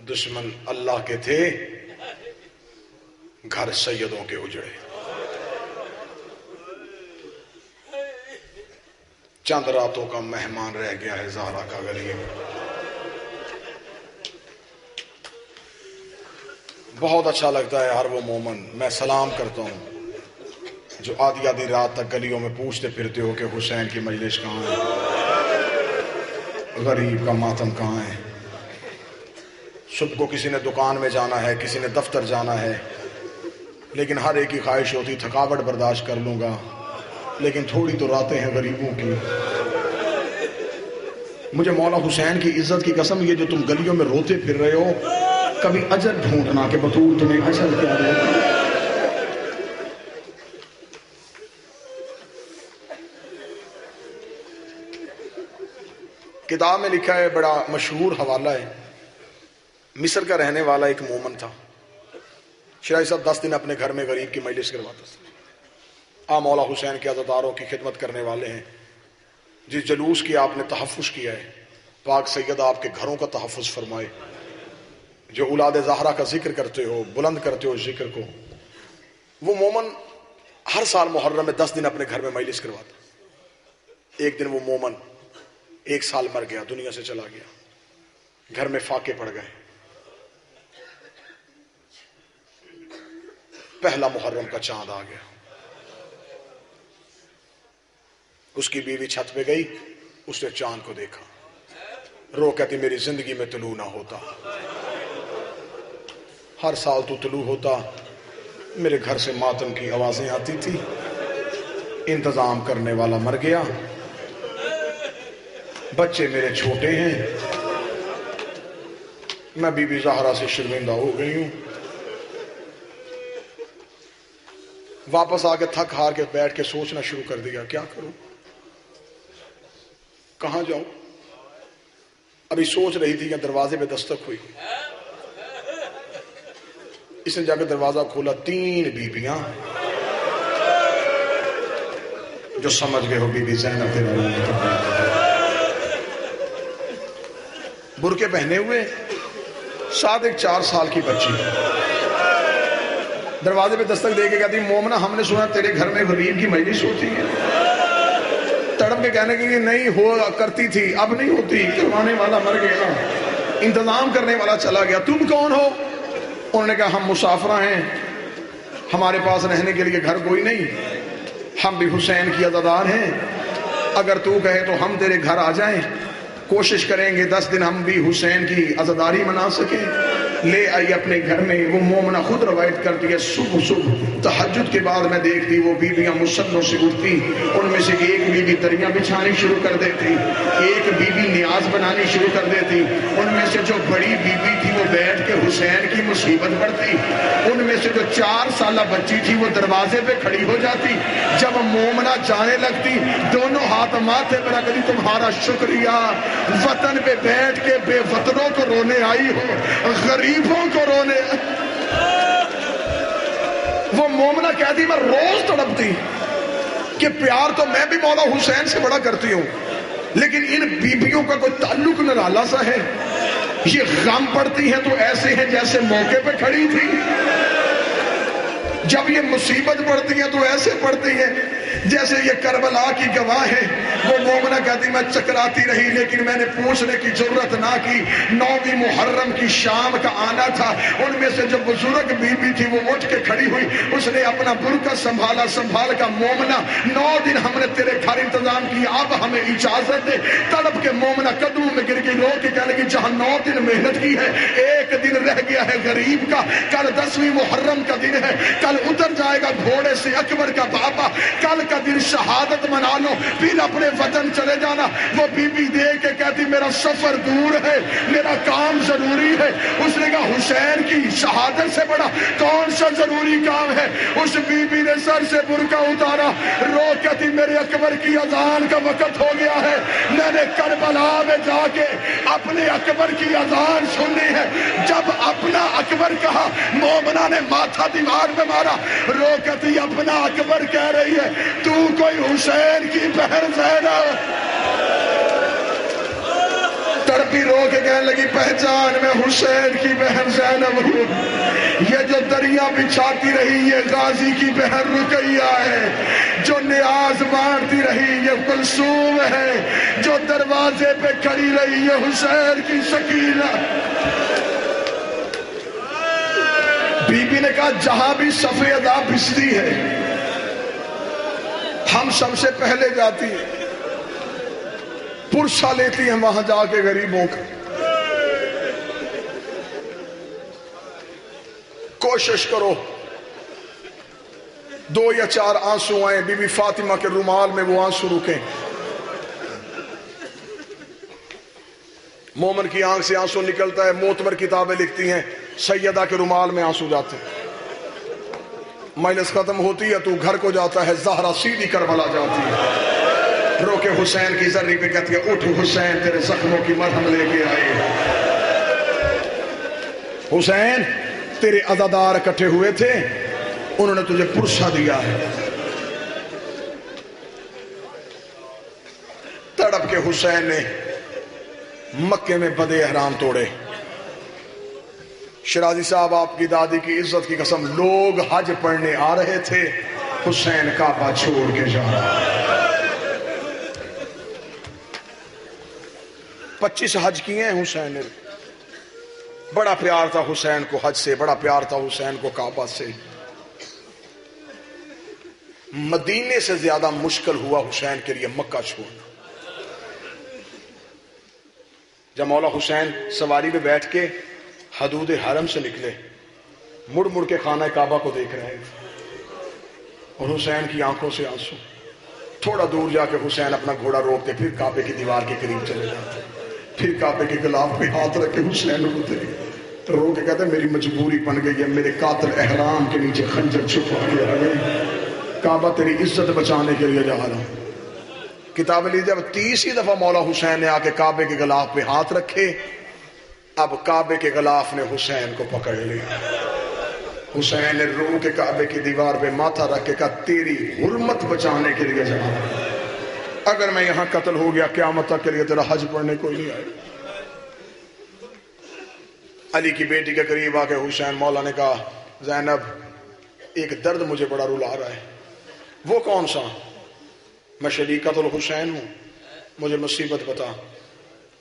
دشمن اللہ کے تھے، گھر سیدوں کے اجڑے۔ چند راتوں کا مہمان رہ گیا ہے زہرا کا غریب۔ بہت اچھا لگتا ہے ہر وہ مومن، میں سلام کرتا ہوں جو آدھی آدھی رات تک گلیوں میں پوچھتے پھرتے ہو کہ حسین کی مجلس کہاں ہے، غریب کا ماتم کہاں ہے۔ صبح کو کسی نے دکان میں جانا ہے، کسی نے دفتر جانا ہے، لیکن ہر ایک کی خواہش ہوتی تھکاوٹ برداشت کر لوں گا، لیکن تھوڑی تو راتیں ہیں غریبوں کی۔ مجھے مولا حسین کی عزت کی قسم، یہ جو تم گلیوں میں روتے پھر رہے ہو، کبھی اجر ڈھونڈنا کہ بطول تمہیں اجر کیا دے۔ کتاب میں لکھا ہے، بڑا مشہور حوالہ ہے، مصر کا رہنے والا ایک مومن تھا، شرائی صاحب 10 دن اپنے گھر میں غریب کی مجلس کرواتا تھا۔ مولا حسین کے عزاداروں کی خدمت کرنے والے ہیں، جس جلوس کی آپ نے تحفظ کیا ہے، پاک سید آپ کے گھروں کا تحفظ فرمائے۔ جو اولاد زہرا کا ذکر کرتے ہو، بلند کرتے ہو ذکر کو، وہ مومن ہر سال محرم میں 10 دن اپنے گھر میں مجلس کرواتا۔ ایک دن وہ مومن 1 سال مر گیا، دنیا سے چلا گیا، گھر میں فاقے پڑ گئے۔ پہلا محرم کا چاند آ گیا، اس کی بیوی چھت پہ گئی، اس نے چاند کو دیکھا، رو کہتی میری زندگی میں طلوع نہ ہوتا، ہر سال تو طلوع ہوتا، میرے گھر سے ماتم کی آوازیں آتی تھی، انتظام کرنے والا مر گیا، بچے میرے چھوٹے ہیں، میں بی بی زہرا سے شرمندہ ہو گئی ہوں۔ واپس آ کے تھک ہار کے بیٹھ کے سوچنا شروع کر دیا، کیا کروں، کہاں جاؤں۔ ابھی سوچ رہی تھی کہ دروازے پہ دستک ہوئی، اس نے جا کے دروازہ کھولا، 3 بیبیاں جو سمجھ گئے ہو بی بی زینب برقعے پہنے ہوئے، ساتھ ایک 4 سال کی بچی، دروازے پہ دستک دے کے کہتی مومنہ ہم نے سنا تیرے گھر میں غریب کی مجلس ہوتی ہے۔ تڑپ کے کہنے کے لیے نہیں ہوا کرتی تھی، اب نہیں ہوتی، کروانے والا مر گیا، انتظام کرنے والا چلا گیا، تم کون ہو؟ انہوں نے کہا ہم مسافرہ ہیں، ہمارے پاس رہنے کے لیے گھر کوئی نہیں، ہم بھی حسین کی عزادار ہیں، اگر تو کہے تو ہم تیرے گھر آ جائیں، کوشش کریں گے 10 دن ہم بھی حسین کی عزاداری منا سکیں۔ لے آئی اپنے گھر میں، وہ مومنہ خود روایت کرتی ہے، صبح تہجد کے بعد میں دیکھتی وہ بیویاں مصلوں سے اٹھتی، ان میں سے ایک بیوی دریاں بچھانی شروع کر دیتی، ایک بیوی نیاز بنانی شروع کر دیتی، ان میں سے جو بڑی بیوی تھی وہ بیٹھ کے حسین کی مصیبت پڑھتی، ان میں سے جو 4 سالہ بچی تھی وہ دروازے پہ کھڑی ہو جاتی، جب مومنہ جانے لگتی دونوں ہاتھ ماتھے پر رکھتی، تمہارا شکریہ وطن پہ بیٹھ کے بے وطنوں کو رونے آئی ہو، غریبوں کو رونے۔ وہ مومنہ کہتی میں روز تڑپتی کہ پیار تو میں بھی مولا حسین سے بڑا کرتی ہوں، لیکن ان بیبیوں کا کوئی تعلق نرالا سا ہے، یہ غم پڑتی ہیں تو ایسے ہیں جیسے موقع پہ کھڑی تھی، جب یہ مصیبت پڑتی ہیں تو ایسے پڑتی ہیں جیسے یہ کربلا کی گواہ ہے۔ وہ مومنہ کہتی میں چکراتی رہی لیکن میں نے پوچھنے کی ضرورت نہ کی، 9ویں محرم کی شام کا آنا تھا، ان میں سے جو بزرگ بی بی تھی وہ اٹھ کے کھڑی ہوئی، اس نے اپنا برقع سنبھال کا مومنہ 9 دن ہم نے تیرے گھر انتظام کیا، اب ہمیں اجازت دے۔ تڑپ کے مومنہ قدموں میں گر گئی، رو کے کہنے لگی جہاں 9 دن محنت کی ہے، 1 دن رہ گیا ہے غریب کا، کل 10ویں محرم کا دن ہے، کل اتر جائے گا گھوڑے سے اکبر کا بابا، کل کا دن شہادت منا لو پھر اپنے وطن چلے جانا۔ وہ بی بی دیکھ کے کہتی میرا سفر دور ہے، میرا کام ضروری ہے۔ اس نے کہا حسین کی شہادت سے بڑا کون سا ضروری کام ہے؟ اس بی بی نے سر سے برقع اتارا، رو کہتی میرے اکبر کی اذان کا وقت ہو گیا ہے، میں نے کربلا میں جا کے اپنے اکبر کی اذان سننی ہے۔ جب اپنا اکبر کہا مومنہ نے ماتھا دیوار پہ مارا، رو کہتی اپنا اکبر کہہ رہی ہے تو کوئی حسین کی بہن زینب۔ تڑپی رو کے کہنے لگی پہچان میں حسین کی بہن زینب ہوں، یہ جو دریا بچھاتی رہی یہ غازی کی بہن رقیہ ہے، جو نیاز مارتی رہی یہ کلثوم ہے، جو دروازے پہ کھڑی رہی یہ حسین کی سکینہ۔ بی بی نے کہا جہاں بھی صف ادا بھستی ہے ہم سب سے پہلے جاتی ہیں، پرسہ لیتی ہیں وہاں جا کے غریبوں کا۔ کوشش کرو 2 یا 4 آنسو آئیں، بی بی فاطمہ کے رومال میں وہ آنسو رکیں۔ مومن کی آنکھ سے آنسو نکلتا ہے، معتبر کتابیں لکھتی ہیں سیدہ کے رومال میں آنسو جاتے ہیں۔ مجلس ختم ہوتی ہے تو گھر کو جاتا ہے، زہرا سیدھی کربلا جاتی ہے، رو کے حسین کی زری پہ کہتی ہے اٹھ حسین تیرے زخموں کی مرہم لے کے آئے، حسین تیرے عزادار اکٹھے ہوئے تھے انہوں نے تجھے پرسہ دیا ہے۔ تڑپ کے حسین نے مکے میں بدے احرام توڑے۔ شرازی صاحب آپ کی دادی کی عزت کی قسم، لوگ حج پڑھنے آ رہے تھے، حسین کعبہ چھوڑ کے جا رہا۔ 25 حج کیے ہیں حسین نے، بڑا پیار تھا حسین کو حج سے، بڑا پیار تھا حسین کو کعبہ سے۔ مدینے سے زیادہ مشکل ہوا حسین کے لیے مکہ چھوڑنا۔ جب مولا حسین سواری پہ بیٹھ کے حدود حرم سے نکلے، مڑ مڑ کے خانہ کعبہ کو دیکھ رہے تھے اور حسین کی آنکھوں سے آنسو۔ تھوڑا دور جا کے حسین اپنا گھوڑا روکتے، پھر کعبے کی دیوار کے قریب چلے جاتے، پھر کعبے کے غلاف پہ ہاتھ رکھ کے حسین روتے رو کے کہتے میری مجبوری بن گئی ہے، میرے قاتل احرام کے نیچے خنجر چھپا کے آ گئی، کعبہ تیری عزت بچانے کے لیے جا رہا ہوں۔ کتاب لیجیے، اب 30 دفعہ مولا حسین نے آ کے کعبے کے غلاف پہ ہاتھ رکھے، اب کعبے کے غلاف نے حسین کو پکڑ لیا۔ حسین نے رو کے کعبے کی دیوار پہ ماتھا رکھ کے کہا تیری حرمت بچانے کے لیے جا رہا ہوں، اگر میں یہاں قتل ہو گیا قیامت تک کے لیے تیرا حج پڑھنے کوئی نہیں آئے۔ علی کی بیٹی کے قریب آ کے حسین مولا نے کہا زینب ایک درد مجھے بڑا رلا رہا ہے۔ وہ کون سا؟ میں شریکت الحسین ہوں، مجھے مصیبت بتا۔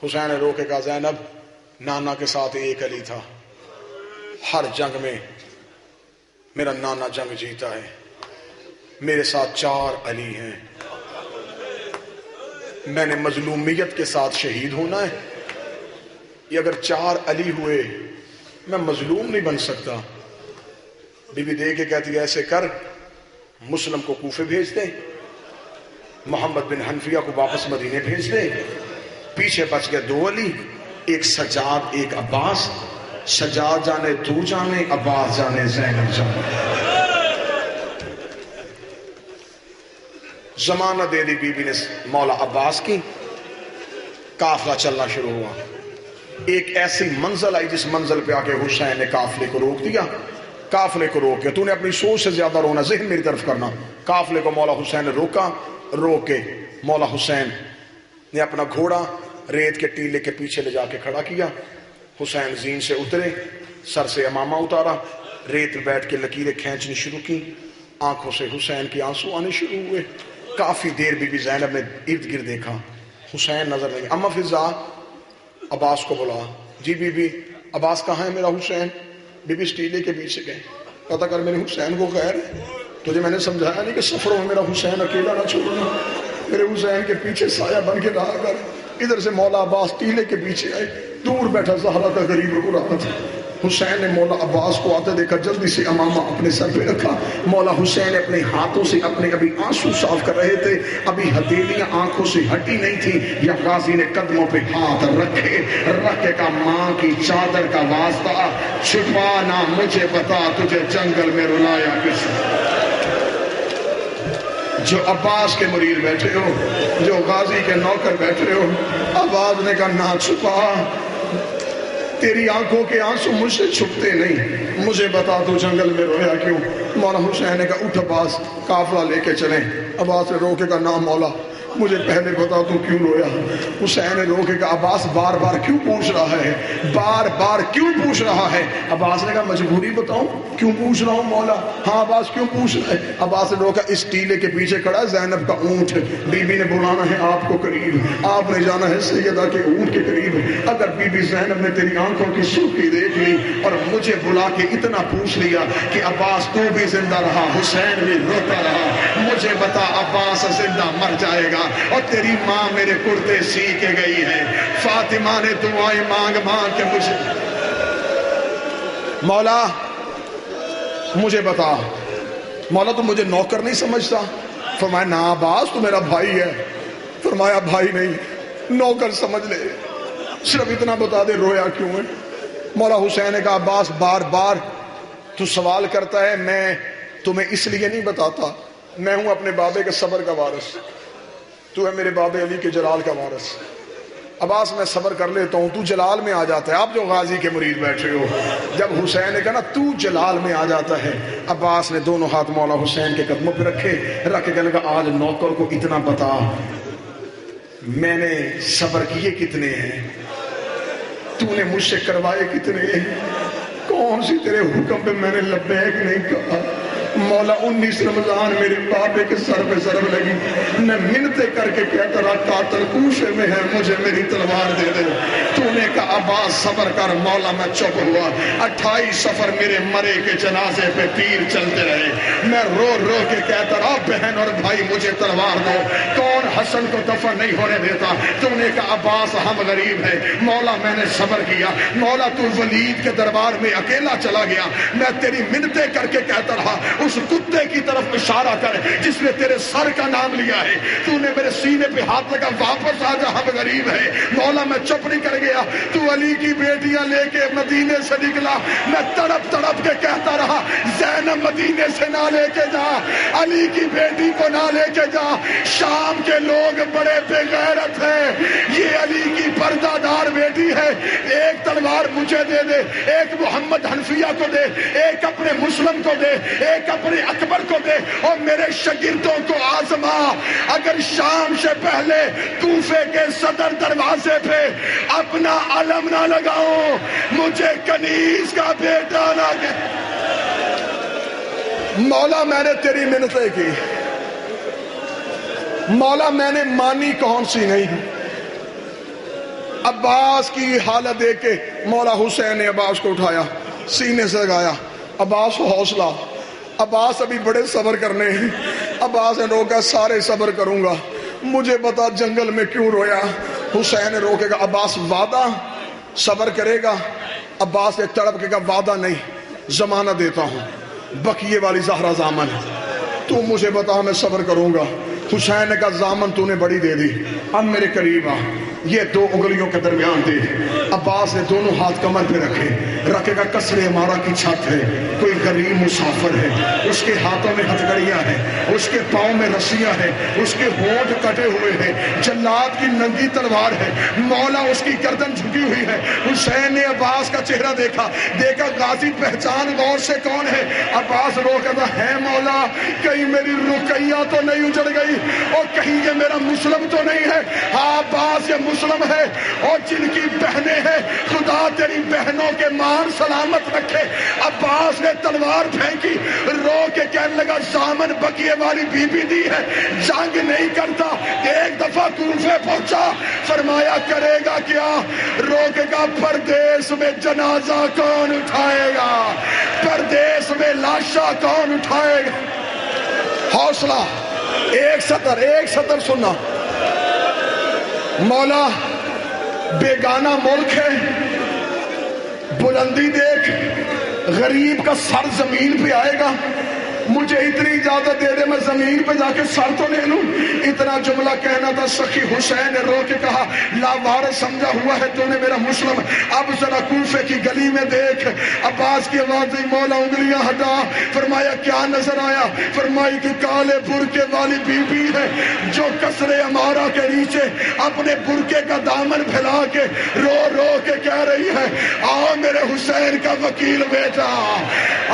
حسین نے رو کے کہا زینب نانا کے ساتھ ایک علی تھا، ہر جنگ میں میرا نانا جنگ جیتا ہے، میرے ساتھ 4 علی ہیں، میں نے مظلومیت کے ساتھ شہید ہونا ہے، یہ اگر 4 علی ہوئے میں مظلوم نہیں بن سکتا۔ بی بی دے کے کہتی ہے ایسے کر مسلم کو کوفے بھیج دے، محمد بن حنفیہ کو واپس مدینے بھیج دے، پیچھے بچ گئے 2 علی، ایک سجاد ایک عباس، سجاد جانے تو جانے، عباس جانے زینب جانے۔ زمانہ دے دی بی بی نے مولا عباس کی، قافلہ چلنا شروع ہوا۔ ایک ایسی منزل آئی جس منزل پہ آ کے حسین نے قافلے کو روک دیا۔ قافلے کو روک کے تو نے اپنی سوچ سے زیادہ رونا، ذہن میری طرف کرنا۔ قافلے کو مولا حسین نے روکا، روک کے مولا حسین نے اپنا گھوڑا ریت کے ٹیلے کے پیچھے لے جا کے کھڑا کیا۔ حسین زین سے اترے، سر سے امامہ اتارا، ریت پہ بیٹھ کے لکیریں کھینچنی شروع کی، آنکھوں سے حسین کی آنسو آنے شروع ہوئے۔ کافی دیر بی بی زینب نے ارد گرد دیکھا، حسین نظر نہیں۔ اما فضا عباس کو بلا، جی بی بی عباس کہاں ہے میرا حسین؟ بی بی اس ٹیلے کے پیچھے گئے، پتہ کر میرے حسین کو خیر ہے؟ تجھے میں نے سمجھایا نہیں کہ سفروں میں میرا حسین اکیلا نہ چھوڑنا، میرے حسین کے پیچھے سایہ بن کے رہا کر۔ ادھر سے مولا عباس ٹیلے کے پیچھے آئے، دور بیٹھا زہرا کا غریب رو رہا تھا۔ حسین نے مولا عباس کو آتے دیکھا، جلدی سے امامہ اپنے سر پہ رکھا۔ مولا حسین اپنے ہاتھوں سے اپنے ابھی آنسو صاف کر رہے تھے، ابھی ہتھیلیاں آنکھوں سے ہٹی نہیں تھی، یا غازی نے قدموں پہ ہاتھ رکھے، رکھ کے کہا ماں کی چادر کا واسطہ چھپا نہ مجھے بتا تجھے جنگل میں رلایا کس نے۔ جو عباس کے مرید بیٹھے ہو، جو غازی کے نوکر بیٹھے ہو، عباس نے کہا نہ چھپا، تیری آنکھوں کے آنسو مجھ سے چھپتے نہیں، مجھے بتا تو جنگل میں رویا کیوں؟ مولا حسین نے کہا اٹھ عباس، قافلہ لے کے چلیں۔ عباس نے رو کے کہا نہ مولا، مجھے پہلے بتا تو کیوں رویا؟ حسین نے رو کے کہا عباس بار بار کیوں پوچھ رہا ہے، بار بار کیوں پوچھ رہا ہے؟ عباس نے کہا مجبوری بتاؤں کیوں پوچھ رہا ہوں مولا؟ ہاں عباس کیوں پوچھ رہا ہے؟ عباس نے روکا اس ٹیلے کے پیچھے کھڑا زینب کا اونٹ، بی بی نے بلانا ہے آپ کو قریب، آپ نے جانا ہے سیدہ کے اونٹ کے قریب۔ اگر بی بی زینب نے تیری آنکھوں کی سرخی دیکھ لی اور مجھے بلا کے اتنا پوچھ لیا کہ عباس تو بھی زندہ رہا، حسین بھی روتا رہا، مجھے بتا عباس زندہ مر جائے گا اور تیری ماں میرے کرتے سی کے گئی ہے۔ فاطمہ نے دعائیں مانگ مانگ کے مجھے مولا مجھے بتا، مولا تو مجھے نوکر نہیں سمجھتا؟ فرمایا نا عباس تو میرا بھائی ہے۔ فرمایا بھائی نہیں نوکر سمجھ لے، صرف اتنا بتا دے رویا کیوں ہے؟ مولا حسین نے کہا عباس بار بار تو سوال کرتا ہے، میں تمہیں اس لیے نہیں بتاتا، میں ہوں اپنے بابے کے صبر کا وارث، تو ہے میرے بابے علی کے جلال کا وارث۔ عباس میں صبر کر لیتا ہوں، تو جلال میں آ جاتا ہے۔ آپ جو غازی کے مرید بیٹھے ہو، جب حسین نے کہا نا تو جلال میں آ جاتا ہے، عباس نے دونوں ہاتھ مولا حسین کے قدموں پہ رکھے، رکھ کے کہنے لگا آج نوکر کو اتنا بتا میں نے صبر کیے کتنے ہیں، تو نے مجھ سے کروائے کتنے ہیں، کون سی تیرے حکم پہ میں نے لبیک نہیں کہا؟ مولا 19 رمضان میرے بابے کے سر پہ ضرب لگی، میں منتیں کر کے کہتا رہا قاتل کوفے میں ہے، مجھے میری تلوار دے دے۔ تو نے کہا عباس صبر کر، مولا میں چپ ہوا۔ 28 سفر میرے مرے کے جنازے پہ تیر چلتے رہے، میں رو رو کے کہتا رہا بہن اور بھائی مجھے تلوار دو، کون حسن کو دفن نہیں ہونے دیتا؟ تو نے کہا عباس ہم غریب ہیں، مولا میں نے صبر کیا، مولا تو ولید کے دربار میں اکیلا چلا گیا، میں تیری منتیں کر کے کہتا رہا اس کتے کی طرف اشارہ کر جس نے تیرے سر کا نام لیا ہے، تو نے میرے سینے پہ ہاتھ لگا واپس آ جا ہم غریب ہیں۔ مولا میں چپ نہیں کر گیا، تو علی کی بیٹیاں لے کے مدینے سے نکلا، میں تڑپ تڑپ کے کہتا رہا زینب مدینے سے نہ لے کے جا، علی کی بیٹی کو نہ لے کے جا، شام کے لوگ بڑے بے غیرت ہیں، یہ علی کی پردہ دار بیٹی ہے، ایک تلوار مجھے دے دے، ایک محمد حنفیہ کو دے، ایک اپنے مسلم کو دے، ایک اپنے اکبر کو دے، اور میرے شاگردوں کو آزما، اگر شام سے پہلے کوفے کے صدر دروازے پہ اپنا علم نہ لگاؤں مجھے کنیز کا بیٹا نہ کہ مولا میں نے تیری منتیں کی، مولا میں نے مانی کون سی نہیں۔ عباس کی حالت دیکھ کے مولا حسین نے عباس کو اٹھایا، سینے سے لگایا، عباس حوصلہ، عباس ابھی بڑے صبر کرنے ہیں۔ عباس نے روکا سارے صبر کروں گا، مجھے بتا جنگل میں کیوں رویا؟ حسین نے روکے گا عباس وعدہ صبر کرے گا؟ عباس نے تڑپ کے کہا وعدہ نہیں، زمانہ دیتا ہوں، بقیے والی زہرا زامن، تو مجھے بتا میں صبر کروں گا۔ حسین نے کہا زامن تو نے بڑی دے دی، اب میرے قریب آ، یہ 2 انگلیوں کے درمیان دے۔ عباس نے دونوں ہاتھ کمر پہ رکھے، رکھے گا قصر عمارہ کی چھت ہے، کوئی غریب مسافر ہے، اس کے ہاتھوں میں ہتھکڑیاں ہیں، اس کے پاؤں میں رسیاں ہیں، اس کے ہونٹ کٹے ہوئے ہیں، جلاد کی ننگی تلوار ہے، مولا اس کی گردن جھکی ہوئی ہے۔ حسین نے عباس کا چہرہ دیکھا، دیکھا غازی پہچان غور سے کون ہے؟ عباس رو کہتا ہے مولا کہیں میری رقیہ تو نہیں اجڑ گئی، اور کہیں یہ میرا مسلم تو نہیں ہے؟ ہاں عباس یہ مسلم ہے، اور جن کی بہنیں ہیں خدا تیری بہنوں کے مان سلامت رکھے۔ عباس نے تلوار پھینکی، رو کے کہنے لگا زامن بقیے والی بی بی دی ہے، جنگ نہیں کرتا۔ ایک دفعہ کوفے پہنچا، فرمایا کرے گا کیا؟ رو کے کہا پردیس میں جنازہ کون اٹھائے گا، پردیس میں لاشا کون اٹھائے گا؟ حوصلہ، ایک سطر سننا، مولا بیگانہ ملک ہے، بلندی دیکھ، غریب کا سر زمین پہ آئے گا، مجھے اتنی اجازت دے دے میں زمین پہ جا کے سر تو لے لوں۔ اتنا جملہ کہنا تھا، سخی حسین نے رو کے کہا لاوارث سمجھا ہوا ہے تو نے میرا مسلم، اب ذرا کوفے کی گلی میں دیکھ۔ عباس کی آواز دی، مولا انگلیاں ہٹا، فرمایا کیا نظر آیا؟ فرمائی کہ کالے برقے والی بی بی ہے جو قصر عمارہ کے نیچے اپنے برقے کا دامن پھیلا کے رو رو کے کہہ رہی ہے آؤ میرے حسین کا وکیل بیٹا،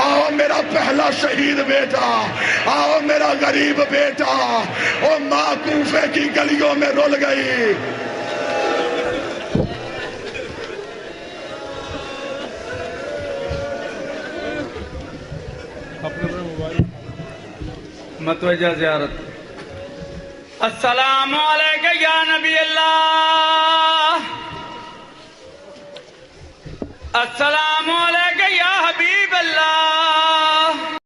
آؤ میرا پہلا شہید بیٹا، بیٹا، آؤ میرا غریب بیٹا۔ او ماں کوفے کی گلیوں میں رول گئی۔ متوجہ زیارت۔ السلام علیکہ یا نبی اللہ، السلام علیکہ یا حبیب اللہ،